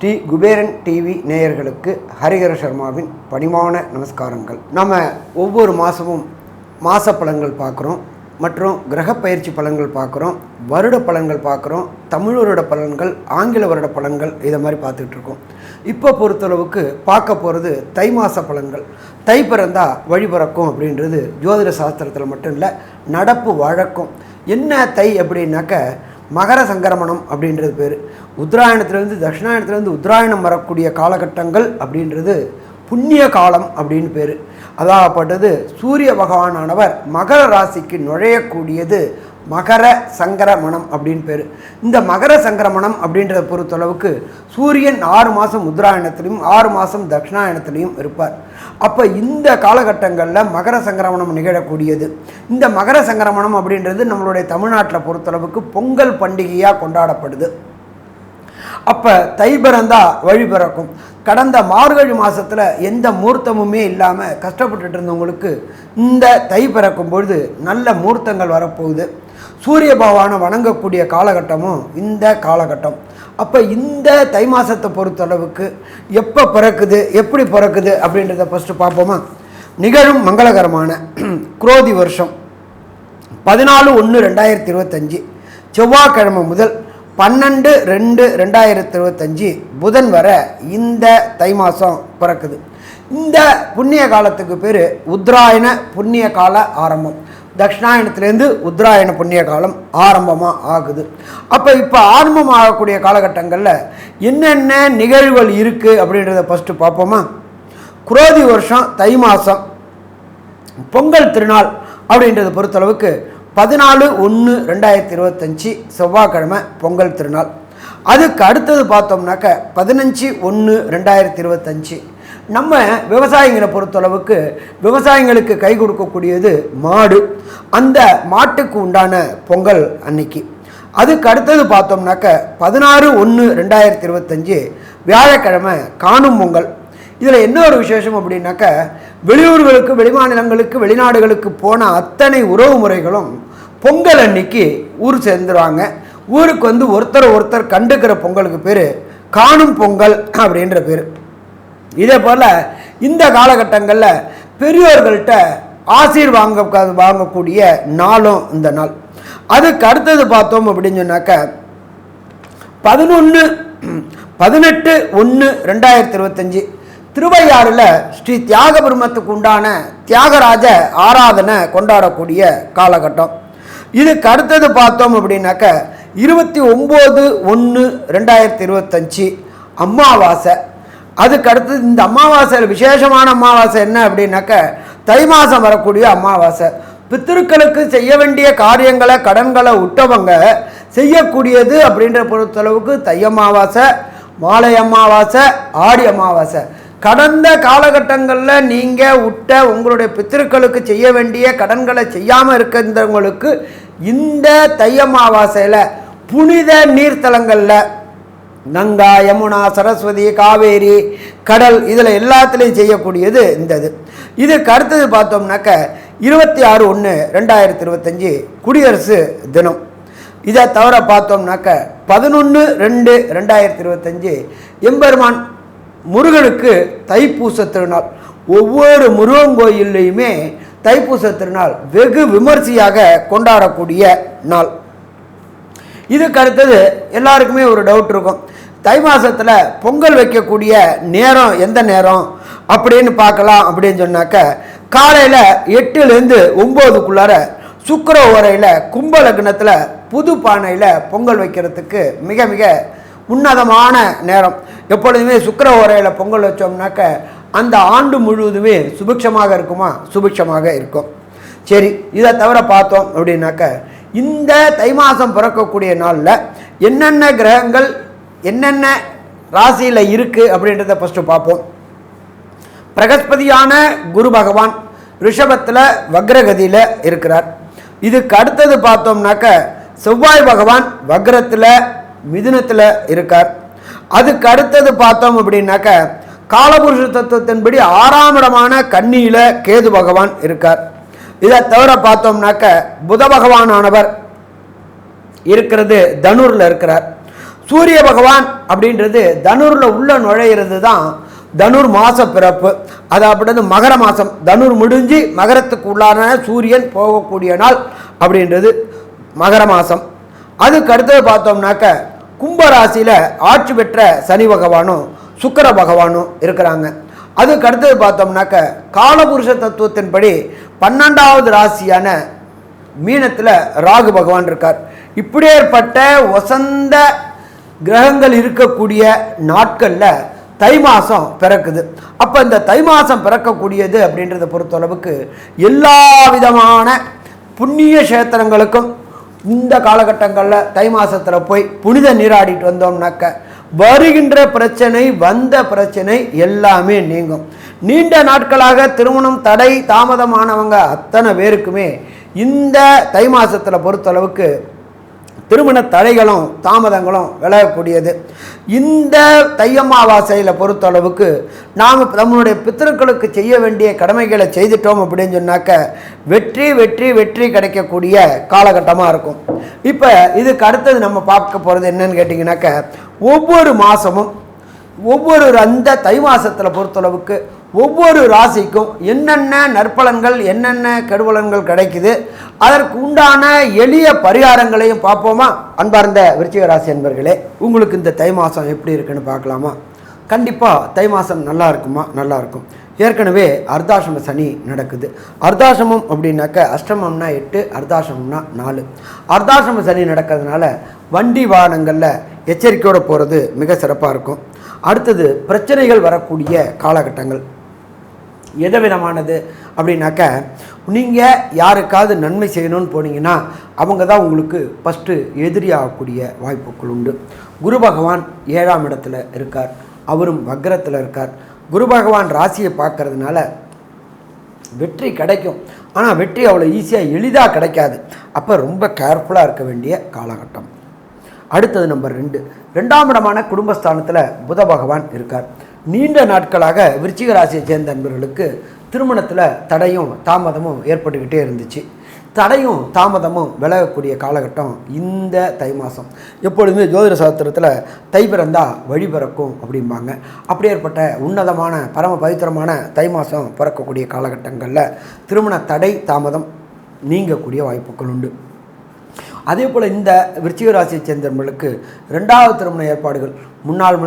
Sri Kuberan TV நேயர்களுக்கு ஹரிஹர சர்மாவின் பணிவான நமஸ்காரங்கள். நம்ம ஒவ்வொரு மாதமும் மாத பலன்கள் பார்க்குறோம், மற்றும் கிரக பயிற்சி பலன்கள் பார்க்குறோம், வருட பலன்கள் பார்க்குறோம், தமிழ் வருட பலன்கள், ஆங்கில வருட பலன்கள், இதை மாதிரி பார்த்துக்கிட்டு இருக்கோம். இப்போ பொறுத்தளவுக்கு பார்க்க போகிறது தை மாத பலன்கள். தை பிறந்தா வழி பிறக்கும் அப்படின்றது ஜோதிட சாஸ்திரத்தில் மட்டும் இல்லை, நடப்பு வழக்கம். என்ன தை அப்படின்னாக்க மகர சங்கரமணம் அப்படின்றது பேர். உத்தராயணத்துலேருந்து தட்சிணாயணத்துலேருந்து உத்தராயணம் வரக்கூடிய காலகட்டங்கள் அப்படின்றது புண்ணிய காலம் அப்படின்னு பேர். அதாகப்பட்டது சூரிய பகவானானவர் மகர ராசிக்கு நுழையக்கூடியது மகர சங்கரமணம் அப்படின்னு பேர். இந்த மகர சங்கரமணம் அப்படின்றத பொறுத்தளவுக்கு சூரியன் 6 மாதம் உத்தராயணத்துலேயும் 6 மாதம் தட்சிணாயணத்துலேயும் இருப்பார். அப்போ இந்த காலகட்டங்களில் மகர சங்கரமணம் நிகழக்கூடியது. இந்த மகர சங்கரமணம் அப்படின்றது நம்மளுடைய தமிழ்நாட்டில் பொறுத்தளவுக்கு பொங்கல் பண்டிகையாக கொண்டாடப்படுது. அப்போ தை பிறந்தா வழி பிறக்கும். கடந்த மார்கழி மாதத்தில் எந்த மூர்த்தமுமே இல்லாமல் கஷ்டப்பட்டுட்டு இருந்தவங்களுக்கு இந்த தை பிறக்கும் பொழுது நல்ல மூர்த்தங்கள் வரப்போகுது. சூரிய பகவானை வணங்கக்கூடிய காலகட்டமும் இந்த காலகட்டம். அப்போ இந்த தை மாதத்தை பொறுத்தளவுக்கு எப்போ பிறக்குது, எப்படி பிறக்குது அப்படின்றத ஃபஸ்ட்டு பார்ப்போமா. நிகழும் மங்களகரமான குரோதி வருஷம் 14/1/2025 செவ்வாய்க்கிழமை முதல் 12/2/2025 புதன் வர இந்த தை மாதம் பிறக்குது. இந்த புண்ணிய காலத்துக்கு பேர் உத்தராயண புண்ணிய கால ஆரம்பம். தட்சிணாயணத்துலேருந்து உத்தராயண புண்ணிய காலம் ஆரம்பமாக ஆகுது. அப்போ இப்போ ஆரம்பம் ஆகக்கூடிய காலகட்டங்களில் என்னென்ன நிகழ்வுகள் இருக்குது அப்படின்றத ஃபஸ்ட்டு பார்ப்போமா. குரோதி வருஷம் தை மாதம் பொங்கல் திருநாள் அப்படின்றத பொறுத்தளவுக்கு 14/1/2025 செவ்வாய்க்கிழமை பொங்கல் திருநாள். அதுக்கு அடுத்தது பார்த்தோம்னாக்க 15/1/2025 நம்ம விவசாயிகளை பொறுத்தளவுக்கு விவசாயிகளுக்கு கை கொடுக்கக்கூடியது மாடு. அந்த மாட்டுக்கு உண்டான பொங்கல் அன்னைக்கு. அதுக்கு அடுத்தது பார்த்தோம்னாக்க 16/1/2025 வியாழக்கிழமை காணும் பொங்கல். இதில் என்ன ஒரு விசேஷம் அப்படின்னாக்க வெளியூர்களுக்கு, வெளிமாநிலங்களுக்கு, வெளிநாடுகளுக்கு போன அத்தனை உறவு முறைகளும் பொங்கல் அன்னைக்கு ஊர் சேர்ந்துருவாங்க. ஊருக்கு வந்து ஒருத்தர் கண்டுக்கிற பொங்கலுக்கு பேர் காணும் பொங்கல் அப்படின்ற பேர். இதே போல் இந்த காலகட்டங்களில் பெரியோர்கள்ட்ட ஆசீர் வாங்கக்கூடிய நாளும் இந்த நாள். அதுக்கு அடுத்தது பார்த்தோம் அப்படின்னு சொன்னாக்க 18/1/2025 திருவையாறில் ஸ்ரீ தியாக பிரம்மத்துக்கு உண்டான தியாகராஜ ஆராதனை கொண்டாடக்கூடிய காலகட்டம். இதுக்கு அடுத்தது பார்த்தோம் அப்படின்னாக்க 29/1/2025 அமாவாசை. அதுக்கு அடுத்தது இந்த அமாவாசையில் விசேஷமான அமாவாசை என்ன அப்படின்னாக்க தை மாதம் வரக்கூடிய அமாவாசை. பித்திருக்களுக்கு செய்ய வேண்டிய காரியங்களை, கடன்களை விட்டவங்க செய்யக்கூடியது அப்படின்ற பொறுத்தளவுக்கு தை அமாவாசை, மாலை அமாவாசை, ஆடி அமாவாசை. கடந்த காலகட்டங்களில் நீங்கள் விட்ட உங்களுடைய பித்திருக்களுக்கு செய்ய வேண்டிய கடன்களை செய்யாமல் இருக்கிறவங்களுக்கு இந்த தை அமாவாசையில் புனித நீர்த்தலங்களில் கங்கா, யமுனா, சரஸ்வதி, காவேரி, கடல், இதில் எல்லாத்துலேயும் செய்யக்கூடியது இந்த இது. இதுக்கு அடுத்தது பார்த்தோம்னாக்க 26/1/2025 குடியரசு தினம். இதை தவிர பார்த்தோம்னாக்க 11/2/2025 எம்பெருமான் முருகனுக்கு தைப்பூச திருநாள். ஒவ்வொரு முருகன் கோயில்லையுமே தைப்பூச திருநாள் வெகு விமர்சையாக கொண்டாடக்கூடிய நாள். இதுக்கு அடுத்தது எல்லாருக்குமே ஒரு டவுட் இருக்கும், தை மாதத்தில் பொங்கல் வைக்கக்கூடிய நேரம் எந்த நேரம் அப்படின்னு பார்க்கலாம். அப்படின்னு சொன்னாக்க காலையில் 8லேருந்து 9க்குள்ளார சுக்கிர ஓரையில் கும்ப லக்னத்தில் புது பானையில் பொங்கல் வைக்கிறதுக்கு மிக மிக உன்னதமான நேரம். எப்பொழுதுமே சுக்கிர ஓரையில் பொங்கல் வச்சோம்னாக்க அந்த ஆண்டு முழுவதுமே சுபிக்ஷமாக இருக்குமா? சுபிக்ஷமாக இருக்கும். சரி, இதை தவிர பார்த்தோம் அப்படின்னாக்க இந்த தை மாதம் பிறக்கக்கூடிய நாளில் என்னென்ன கிரகங்கள் என்னென்ன ராசியில் இருக்குது அப்படின்றத ஃபஸ்ட்டு பார்ப்போம். பிரகஸ்பதியான குரு பகவான் ரிஷபத்தில் வக்ரகதியில் இருக்கிறார். இதுக்கு அடுத்தது பார்த்தோம்னாக்க செவ்வாய் பகவான் வக்ரத்தில் மிதுனத்தில் இருக்கார். அதுக்கு அடுத்தது பார்த்தோம் அப்படின்னாக்க காலபுருஷ தத்துவத்தின்படி 6ஆம் இடமான கன்னியில் கேது பகவான் இருக்கார். இதை தவிர பார்த்தோம்னாக்க புத பகவானானவர் இருக்கிறது தனுரில் இருக்கிறார். சூரிய பகவான் அப்படின்றது தனுரில் உள்ள நுழையிறது தான் தனுர் மாச பிறப்பு. அதாவது மகர மாதம் தனுர் முடிஞ்சு மகரத்துக்கு உள்ளான சூரியன் போகக்கூடிய நாள் அப்படின்றது மகர மாதம். அதுக்கு அடுத்தது பார்த்தோம்னாக்க கும்பராசியில் ஆட்சி பெற்ற சனி பகவானும் சுக்கிர பகவானும் இருக்கிறாங்க. அதுக்கு அடுத்தது பார்த்தோம்னாக்க காலபுருஷ தத்துவத்தின்படி 12வது ராசியான மீனத்தில் ராகு பகவான் இருக்கார். இப்படியேற்பட்ட வசந்த கிரகங்கள் இருக்கக்கூடிய நாட்களில் தை மாதம் பிறக்குது. அப்போ இந்த தை மாதம் பிறக்கக்கூடியது அப்படின்றத பொறுத்தளவுக்கு எல்லா விதமான புண்ணிய கஷேத்திரங்களுக்கும் இந்த காலகட்டங்களில் தை மாதத்தில் போய் புனித நீராடிட்டு வந்தோம்னாக்க வருகின்ற பிரச்சனை வந்த பிரச்சனை எல்லாமே நீங்கும். நீண்ட நாட்களாக திருமணம் தடை தாமதமானவங்க அத்தனை பேருக்குமே இந்த தை மாதத்தில் பொறுத்தளவுக்கு திருமண தடைகளும் தாமதங்களும் விலகக்கூடியது. இந்த தையம்மாவாசையில் பொறுத்தளவுக்கு நாம் நம்மளுடைய பித்திருக்களுக்கு செய்ய வேண்டிய கடமைகளை செய்துட்டோம் அப்படின்னு சொன்னாக்க வெற்றி வெற்றி வெற்றி கிடைக்கக்கூடிய காலகட்டமாக இருக்கும். இப்போ இதுக்கு அடுத்தது நம்ம பார்க்க போகிறது என்னன்னு கேட்டிங்கனாக்க ஒவ்வொரு மாதமும் ஒவ்வொரு அந்த தை மாதத்தில் பொறுத்தளவுக்கு ஒவ்வொரு ராசிக்கும் என்னென்ன நற்பலன்கள் என்னென்ன கெடுபலன்கள் கிடைக்குது, அதற்கு உண்டான எளிய பரிகாரங்களையும் பார்ப்போமா? அன்பார்ந்த விருச்சிக ராசி அன்பர்களே, உங்களுக்கு இந்த தை மாதம் எப்படி இருக்குன்னு பார்க்கலாமா? கண்டிப்பாக தை மாதம் நல்லா இருக்குமா? நல்லா இருக்கும். ஏற்கனவே அர்த்தாசிரம சனி நடக்குது. அர்த்தாசிரமம் அப்படின்னாக்க அஷ்டமம்னா 8, அர்த்தாசிரமம்னா 4. அர்த்தாசிரம சனி நடக்கிறதுனால வண்டி வாகனங்களில் எச்சரிக்கையோடு போகிறது மிக சிறப்பாக இருக்கும். அடுத்தது பிரச்சனைகள் வரக்கூடிய காலகட்டங்கள் எதை விதமானது அப்படின்னாக்க, நீங்கள் யாருக்காவது நன்மை செய்யணும்னு போனீங்கன்னா அவங்க தான் உங்களுக்கு ஃபஸ்ட்டு எதிரியாகக்கூடிய வாய்ப்புகள் உண்டு. குரு பகவான் 7ஆம் இடத்துல இருக்கார், அவரும் வக்ரத்தில் இருக்கார். குரு பகவான் ராசியை பார்க்கறதுனால வெற்றி கிடைக்கும், ஆனால் வெற்றி அவ்வளோ ஈஸியாக எளிதாக கிடைக்காது. அப்போ ரொம்ப கேர்ஃபுல்லாக இருக்க வேண்டிய காலகட்டம். அடுத்தது நம்பர் 2, 2ஆம் இடமான குடும்பஸ்தானத்தில் புத பகவான் இருக்கார். நீண்ட நாட்களாக விருச்சிக ராசியை சேர்ந்த நண்பர்களுக்கு திருமணத்தில் தடையும் தாமதமும் ஏற்பட்டுக்கிட்டே இருந்துச்சு. தடையும் தாமதமும் விலகக்கூடிய காலகட்டம் இந்த தை மாதம். எப்பொழுதுமே ஜோதிட சாஸ்திரத்தில் தை பிறந்தா வழி பிறக்கும் அப்படிம்பாங்க. அப்படி ஏற்பட்ட உன்னதமான பரம பவித்திரமான தை மாதம் பிறக்கக்கூடிய காலகட்டங்களில் திருமண தடை தாமதம் நீங்கக்கூடிய வாய்ப்புகள் உண்டு. அதே போல் இந்த விருச்சிக ராசியை சேர்ந்தவர்களுக்கு 2வது திருமண ஏற்பாடுகள் முன்னால்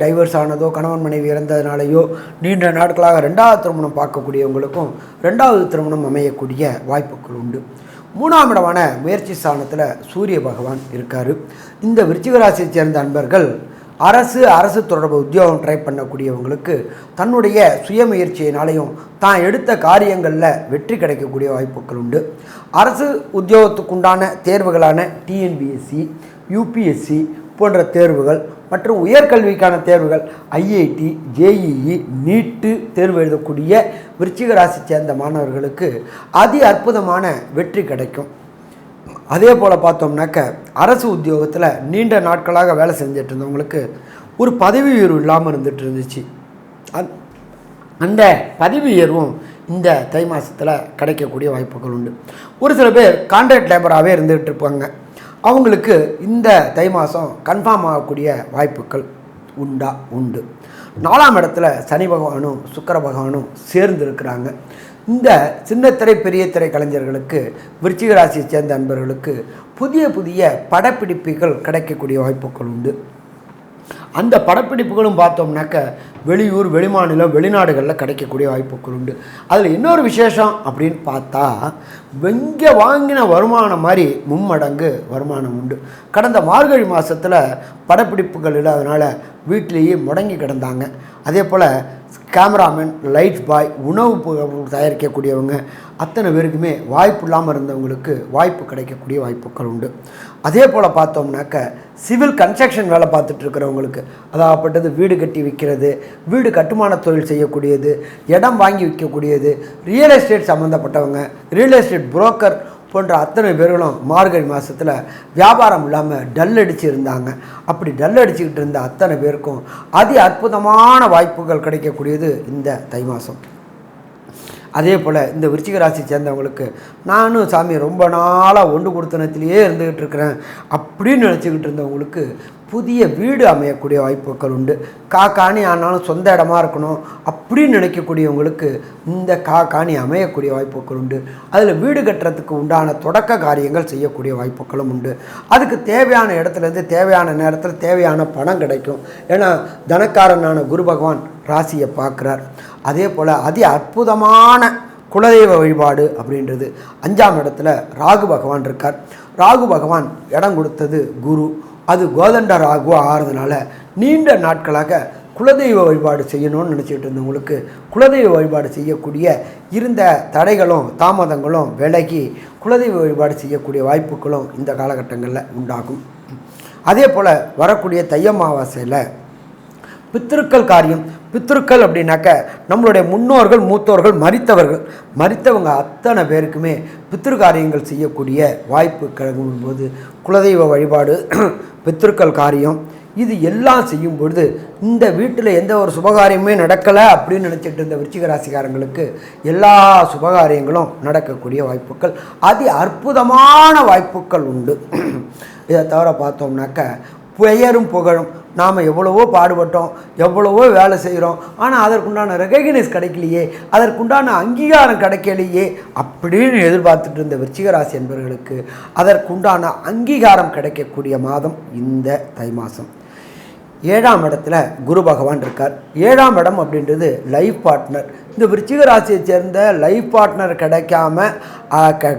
டைவர்ஸ் ஆனதோ கணவன் மனைவி இறந்ததுனாலேயோ நீண்ட நாட்களாக 2வது திருமணம் பார்க்கக்கூடியவங்களுக்கும் 2வது திருமணம் அமையக்கூடிய வாய்ப்புகள் உண்டு. 3ஆம் இடமான முயற்சி ஸ்தானத்தில் சூரிய பகவான் இருக்கார். இந்த விருச்சிக ராசியை சேர்ந்த அன்பர்கள் அரசு தொடர்பு உத்தியோகம் ட்ரை பண்ணக்கூடியவங்களுக்கு தன்னுடைய சுயமுயற்சியினாலையும் தான் எடுத்த காரியங்களில் வெற்றி கிடைக்கக்கூடிய வாய்ப்புகள் உண்டு. அரசு உத்தியோகத்துக்குண்டான தேர்வுகளான டிஎன்பிஎஸ்சி, யூபிஎஸ்சி போன்ற தேர்வுகள் மற்றும் உயர்கல்விக்கான தேர்வுகள் ஐஐடி, ஜேஇஇ, நீட்டு தேர்வு எழுதக்கூடிய விருச்சிக ராசி சேர்ந்த மாணவர்களுக்கு அதி அற்புதமான வெற்றி கிடைக்கும். அதே போல் பார்த்தோம்னாக்க அரசு உத்தியோகத்தில் நீண்ட நாட்களாக வேலை செஞ்சுட்டு இருந்தவங்களுக்கு ஒரு பதவி உயர்வு இல்லாமல் இருந்துகிட்டு இருந்துச்சு. அந்த பதவி உயர்வும் இந்த தை மாதத்தில் கிடைக்கக்கூடிய வாய்ப்புகள் உண்டு. ஒரு சில பேர் கான்ட்ராக்ட் லேபராகவே இருந்துகிட்டு இருப்பாங்க. அவங்களுக்கு இந்த தை மாதம் கன்ஃபார்ம் ஆகக்கூடிய வாய்ப்புகள் உண்டு. 4ஆம் இடத்துல சனி பகவானும் சுக்கிர பகவானும் சேர்ந்து இருக்கிறாங்க. இந்த சின்னத்திரை பெரிய திரை கலைஞர்களுக்கு விருச்சிக ராசியை சேர்ந்த அன்பர்களுக்கு புதிய படப்பிடிப்புகள் கிடைக்கக்கூடிய வாய்ப்புகள் உண்டு. அந்த படப்பிடிப்புகளும் பார்த்தோம்னாக்க வெளியூர், வெளிமாநிலம், வெளிநாடுகளில் கிடைக்கக்கூடிய வாய்ப்புகள் உண்டு. அதில் இன்னொரு விசேஷம் அப்படின்னு பார்த்தா இங்கே வாங்கின வருமானம் மாதிரி மும்மடங்கு வருமானம் உண்டு. கடந்த மார்கழி மாதத்தில் படப்பிடிப்புகள் இல்லாதனால வீட்டிலேயே முடங்கி கிடந்தாங்க. அதே போல் கேமராமேன், லைட் பாய், உணவு தயாரிக்கக்கூடியவங்க அத்தனை பேருக்குமே வாய்ப்பு இல்லாமல் இருந்தவங்களுக்கு வாய்ப்பு கிடைக்கக்கூடிய வாய்ப்புகள் உண்டு. அதே போல் பார்த்தோம்னாக்க சிவில் கன்ஸ்ட்ரக்ஷன் வேலை பார்த்துட்டு இருக்கிறவங்களுக்கு, அதாகப்பட்டது வீடு கட்டி விற்கிறது, வீடு கட்டுமான தொழில் செய்யக்கூடியது, இடம் வாங்கி விற்கக்கூடியது, ரியல் எஸ்டேட் சம்மந்தப்பட்டவங்க, ரியல் எஸ்டேட் புரோக்கர் போன்ற அத்தனை பேர்களும் மார்கழி மாதத்தில் வியாபாரம் இல்லாமல் டல் அடித்து இருந்தாங்க. அப்படி டல் அடிச்சுக்கிட்டு இருந்த அத்தனை பேருக்கும் அதி அற்புதமான வாய்ப்புகள் கிடைக்கக்கூடியது இந்த தை மாதம். அதே போல் இந்த விருச்சிக ராசி சேர்ந்தவங்களுக்கு நானும் சாமி ரொம்ப நாளாக ஒன்று கொடுத்தனத்திலேயே இருந்துக்கிட்டு இருக்கிறேன் அப்படின்னு நினச்சிக்கிட்டு இருந்தவங்களுக்கு புதிய வீடு அமையக்கூடிய வாய்ப்புகள் உண்டு. காணி ஆனாலும் சொந்த இடமா இருக்கணும் அப்படின்னு நினைக்கக்கூடியவங்களுக்கு இந்த காணி அமையக்கூடிய வாய்ப்புகள் உண்டு. அதில் வீடு கட்டுறதுக்கு உண்டான தொடக்க காரியங்கள் செய்யக்கூடிய வாய்ப்புகளும் உண்டு. அதுக்கு தேவையான இடத்துலேருந்து தேவையான நேரத்தில் தேவையான பணம் கிடைக்கும். ஏன்னா தனக்காரனான குரு பகவான் ராசியை பார்க்குறார். அதே போல் அதி அற்புதமான குலதெய்வ வழிபாடு அப்படின்றது 5ஆம் இடத்துல ராகு பகவான் இருக்கார். ராகு பகவான் இடம் கொடுத்தது குரு, அது கோதண்ட ராகுவாக ஆகிறதுனால நீண்ட நாட்களாக குலதெய்வ வழிபாடு செய்யணும்னு நினச்சிக்கிட்டு இருந்தவங்களுக்கு குலதெய்வ வழிபாடு செய்யக்கூடிய இருந்த தடைகளும் தாமதங்களும் விலகி குலதெய்வ வழிபாடு செய்யக்கூடிய வாய்ப்புகளும் இந்த காலகட்டங்களில் உண்டாகும். அதே போல் வரக்கூடிய தை அமாவாசையில் பித்திருக்கள் காரியம். பித்திருக்கள் அப்படின்னாக்க நம்மளுடைய முன்னோர்கள் மூத்தோர்கள் மரித்தவங்க அத்தனை பேருக்குமே பித்திரு காரியங்கள் செய்யக்கூடிய வாய்ப்பு கிளம்பும் போது குலதெய்வ வழிபாடு பித்திருக்கள் காரியம் இது எல்லாம் செய்யும் பொழுது இந்த வீட்டில் எந்த ஒரு சுபகாரியமே நடக்கலை அப்படின்னு நினச்சிட்டு இருந்த விருச்சிக ராசிக்காரங்களுக்கு எல்லா சுபகாரியங்களும் நடக்கக்கூடிய வாய்ப்புகள் அதி அற்புதமான வாய்ப்புகள் உண்டு. இதை தவிர பார்த்தோம்னாக்க பெயரும் புகழும். நாம் எவ்வளவோ பாடுபட்டோம், எவ்வளவோ வேலை செய்கிறோம், ஆனால் அதற்குண்டான ரெகக்னைஸ் கிடைக்கலையே, அதற்குண்டான அங்கீகாரம் கிடைக்கலையே அப்படின்னு எதிர்பார்த்துட்டு இருந்த விருச்சிக ராசி என்பவர்களுக்கு அதற்குண்டான அங்கீகாரம் கிடைக்கக்கூடிய மாதம் இந்த தை மாதம். 7ஆம் இடத்துல குரு பகவான் இருக்கார். 7ஆம் இடம் அப்படின்றது லைஃப் பார்ட்னர். இந்த விருச்சிக ராசியை சேர்ந்த லைஃப் பார்ட்னர் கிடைக்காம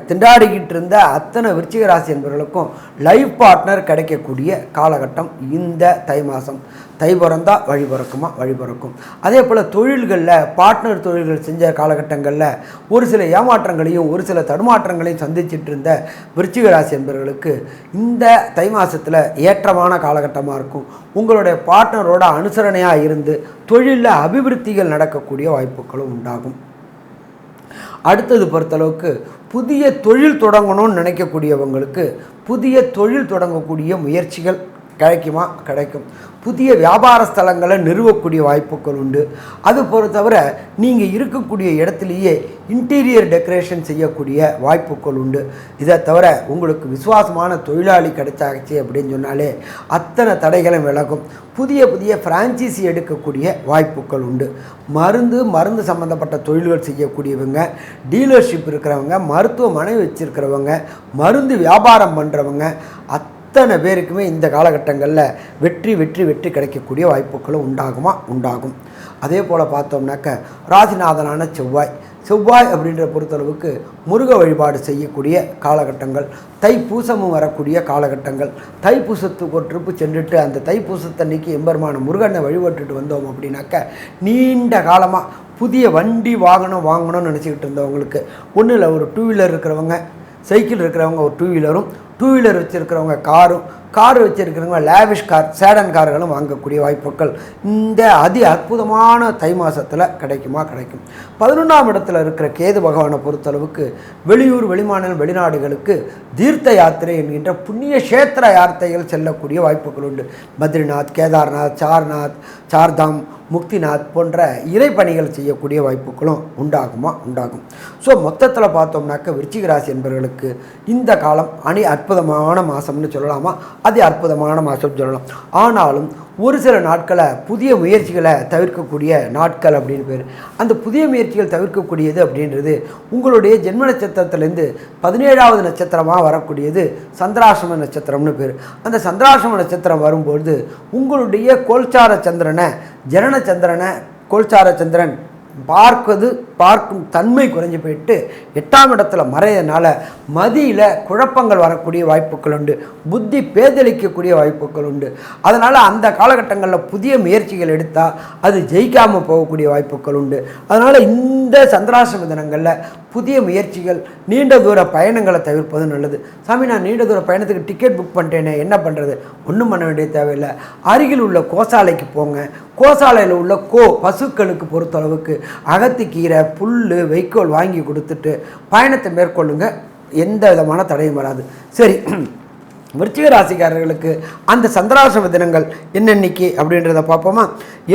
திண்டாடிக்கிட்டு இருந்த அத்தனை விருச்சிக ராசி என்பவர்களுக்கும் லைஃப் பார்ட்னர் கிடைக்கக்கூடிய காலகட்டம் இந்த தை மாதம். தை பிறந்தா வழி பிறக்கும். அதே போல் தொழில்களில் பார்ட்னர் தொழில்கள் செஞ்ச காலகட்டங்களில் ஒரு சில ஏமாற்றங்களையும் ஒரு சில தடுமாற்றங்களையும் சந்திச்சிட்டு இருந்த விருச்சிக ராசி என்பவர்களுக்கு இந்த தை மாதத்தில் ஏற்றமான காலகட்டமாக இருக்கும். உங்களுடைய பார்ட்னரோட அனுசரணையாக இருந்து தொழிலில் அபிவிருத்திகள் நடக்கக்கூடிய வாய்ப்புகளும் உண்டாகும். அடுத்தது பொறுத்தளவுக்கு புதிய தொழில் தொடங்கணும்னு நினைக்கக்கூடியவங்களுக்கு புதிய தொழில் தொடங்கக்கூடிய முயற்சிகள் கிடைக்கும். புதிய வியாபார ஸ்தலங்களை நிறுவக்கூடிய வாய்ப்புகள் உண்டு. அது பொறுத்தவரை நீங்கள் இருக்கக்கூடிய இடத்துலையே இன்டீரியர் டெக்கரேஷன் செய்யக்கூடிய வாய்ப்புகள் உண்டு. இதை தவிர உங்களுக்கு விசுவாசமான தொழிலாளி கிடைச்சாச்சு அப்படின்னு சொன்னாலே அத்தனை தடைகளும் விலகும். புதிய ஃப்ரான்ச்சைசி எடுக்கக்கூடிய வாய்ப்புகள் உண்டு. மருந்து சம்மந்தப்பட்ட தொழில்கள் செய்யக்கூடியவங்க, டீலர்ஷிப் இருக்கிறவங்க, மருத்துவமனை வச்சுருக்கிறவங்க, மருந்து வியாபாரம் பண்ணுறவங்க அத்தனை பேருக்குமே இந்த காலகட்டங்களில் வெற்றி கிடைக்கக்கூடிய வாய்ப்புகளும் உண்டாகும். அதே போல் பார்த்தோம்னாக்க ராசிநாதனான செவ்வாய் அப்படின்ற பொறுத்தளவுக்கு முருக வழிபாடு செய்யக்கூடிய காலகட்டங்கள், தைப்பூசமும் வரக்கூடிய காலகட்டங்கள். தைப்பூசத்துக்கு ஒரு ட்ரிப்பு சென்றுட்டு அந்த தைப்பூசத்தன்னைக்கு எம்பெருமான முருகனை வழிபட்டுட்டு வந்தோம் அப்படின்னாக்க நீண்ட காலமாக புதிய வண்டி வாங்கணும்னு நினச்சிக்கிட்டு இருந்தவங்களுக்கு ஒன்றும் ஒரு 2 வீலர் இருக்கிறவங்க, சைக்கிள் இருக்கிறவங்க ஒரு 2 வீலரும், 2 வீலர் வச்சுருக்கிறவங்க கார் வச்சுருக்கிறவங்க லேவிஷ் கார், சேடன் கார்களும் வாங்கக்கூடிய வாய்ப்புகள் இந்த அதி அற்புதமான தை மாதத்தில் கிடைக்கும். 11ஆம் இடத்துல இருக்கிற கேது பகவானை பொறுத்தளவுக்கு வெளியூர் வெளிமாநிலம் வெளிநாடுகளுக்கு தீர்த்த யாத்திரை என்கின்ற புண்ணிய க்ஷேத்திர யாத்திரைகள் செல்லக்கூடிய வாய்ப்புகள் உண்டு. பத்ரிநாத், கேதார்நாத், சார்தாம், முக்திநாத் போன்ற இறைப்பணிகள் செய்யக்கூடிய வாய்ப்புகளும் உண்டாகும். ஸோ மொத்தத்தில் பார்த்தோம்னாக்க விருச்சிக ராசி என்பவர்களுக்கு இந்த காலம் அற்புதமான மாதம்னு சொல்லலாமா, அதி அற்புதமான மாதம் சொல்லலாம். ஆனாலும் ஒரு சில நாட்களை புதிய முயற்சிகளை தவிர்க்கக்கூடிய நாட்கள் அப்படின்னு பேர். அந்த புதிய முயற்சிகள் தவிர்க்கக்கூடியது அப்படின்றது உங்களுடைய ஜென்ம நட்சத்திரத்திலேருந்து 17ஆவது நட்சத்திரமாக வரக்கூடியது சந்திராசிரம நட்சத்திரம்னு பேர். அந்த சந்திராசிரம நட்சத்திரம் வரும்பொழுது உங்களுடைய கோல்சார சந்திரனை கோல்சார சந்திரன் பார்க்கும் தன்மை குறைஞ்சி போயிட்டு 8ஆம் இடத்துல மறையதுனால மதியில் குழப்பங்கள் வரக்கூடிய வாய்ப்புகள் உண்டு, புத்தி பேதலிக்கக்கூடிய வாய்ப்புகள் உண்டு. அதனால் அந்த காலகட்டங்களில் புதிய முயற்சிகள் எடுத்தால் அது ஜெயிக்காமல் போகக்கூடிய வாய்ப்புகள் உண்டு. அதனால் இந்த சந்திராசிரம தினங்களில் புதிய முயற்சிகள், நீண்ட தூர பயணங்களை தவிர்ப்பது நல்லது. சாமி, நான் நீண்ட தூர பயணத்துக்கு டிக்கெட் புக் பண்ணிட்டேனே, என்ன பண்ணுறது? ஒன்றும் பண்ண வேண்டிய தேவையில்லை. அருகில் உள்ள கோசாலைக்கு போங்க. கோசாலையில் உள்ள பசுக்களுக்கு பொறுத்தளவுக்கு அகத்திக்கீரை, புல், வைக்கோல் வாங்கி கொடுத்துட்டு பயணத்தை மேற்கொள்ளுங்க. எந்த விதமான தடையும் வராது. சரி, விருச்சிக ராசிக்காரர்களுக்கு அந்த சந்திராசிரம தினங்கள் என்னென்னைக்கு அப்படின்றத பார்ப்போமா.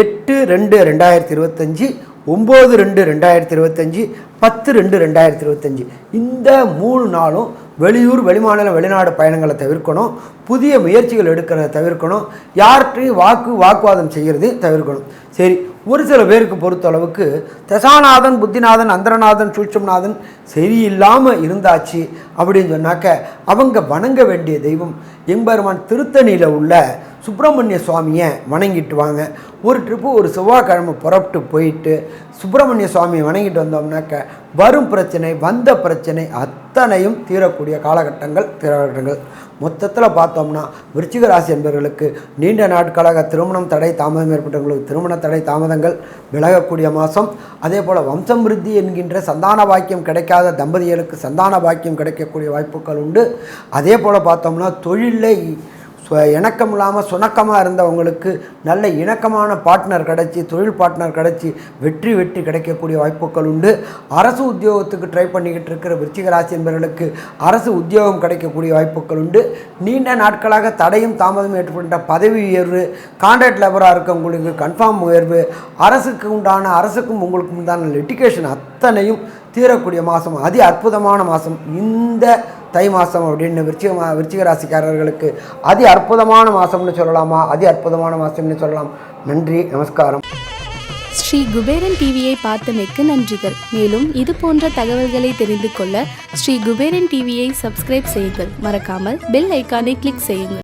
8/2/2025 9/2/2025, 10/2/2025 இந்த 3 நாளும் வெளியூர், வெளிமாநில, வெளிநாடு பயணங்களை தவிர்க்கணும். புதிய முயற்சிகள் எடுக்கிறத தவிர்க்கணும். யார்கிட்டையும் வாக்குவாதம் செய்கிறது தவிர்க்கணும். சரி, ஒரு சில பேருக்கு பொறுத்தளவுக்கு தசாநாதன், புத்திநாதன், அந்தரநாதன், சூட்சம்நாதன் சரியில்லாமல் இருந்தாச்சு அப்படின்னு சொன்னாக்க அவங்க வணங்க வேண்டிய தெய்வம் எம்பெருமான் திருத்தணியில் உள்ள சுப்பிரமணிய சுவாமியை வணங்கிட்டு வாங்க. ஒரு ட்ரிப்பு ஒரு செவ்வாய்க்கிழமை புறப்பட்டு போயிட்டு சுப்பிரமணிய சுவாமியை வணங்கிட்டு வந்தோம்னாக்க வரும் பிரச்சனை, வந்த பிரச்சனை அத்தனையும் தீரக்கூடிய காலகட்டங்கள். மொத்தத்தில் பார்த்தோம்னா விருச்சிக ராசி என்பவர்களுக்கு நீண்ட நாட்களாக திருமணம் தடை தாமதம் ஏற்பட்டவங்களுக்கு திருமண தடை தாமதங்கள் விலகக்கூடிய மாதம். அதே போல் வம்சமிருத்தி என்கின்ற சந்தான பாக்கியம் கிடைக்காத தம்பதிகளுக்கு சந்தான பாக்கியம் கிடைக்கக்கூடிய வாய்ப்புகள் உண்டு. அதே போல் பார்த்தோம்னா தொழிலில் இணக்கம் இல்லாமல் சுணக்கமாக இருந்தவங்களுக்கு நல்ல இணக்கமான பார்ட்னர் கிடச்சி, தொழில் பார்ட்னர் கிடச்சி வெற்றி கிடைக்கக்கூடிய வாய்ப்புகள் உண்டு. அரசு உத்தியோகத்துக்கு ட்ரை பண்ணிக்கிட்டு இருக்கிற விருச்சிக ராசி என்பவர்களுக்கு அரசு உத்தியோகம் கிடைக்கக்கூடிய வாய்ப்புகள் உண்டு. நீண்ட நாட்களாக தடையும் தாமதம் ஏற்பட்ட பதவி உயர்வு, கான்ட்ராக்ட் லேபராக இருக்கவங்களுக்கு கன்ஃபார்ம் உயர்வு, அரசுக்கும் உங்களுக்கும் உண்டான லிட்டிகேஷன் அத்தனையும் தீரக்கூடிய மாதம், அதி அற்புதமான மாதம் இந்த தை மாதம் அப்படின்னு விருச்சிக ராசிக்காரர்களுக்கு அதி அற்புதமான மாதம்னு சொல்லலாமா, அதி அற்புதமான மாதம்னு சொல்லலாம். நன்றி, நமஸ்காரம். ஸ்ரீ குபேரன் டிவியை பார்த்தமைக்கு நன்றிகள். மேலும் இது போன்ற தகவல்களை தெரிந்து கொள்ள ஸ்ரீ குபேரன் டிவியை சப்ஸ்கிரைப் செய்யுங்கள். மறக்காமல் பெல் ஐக்கானை கிளிக் செய்யுங்கள்.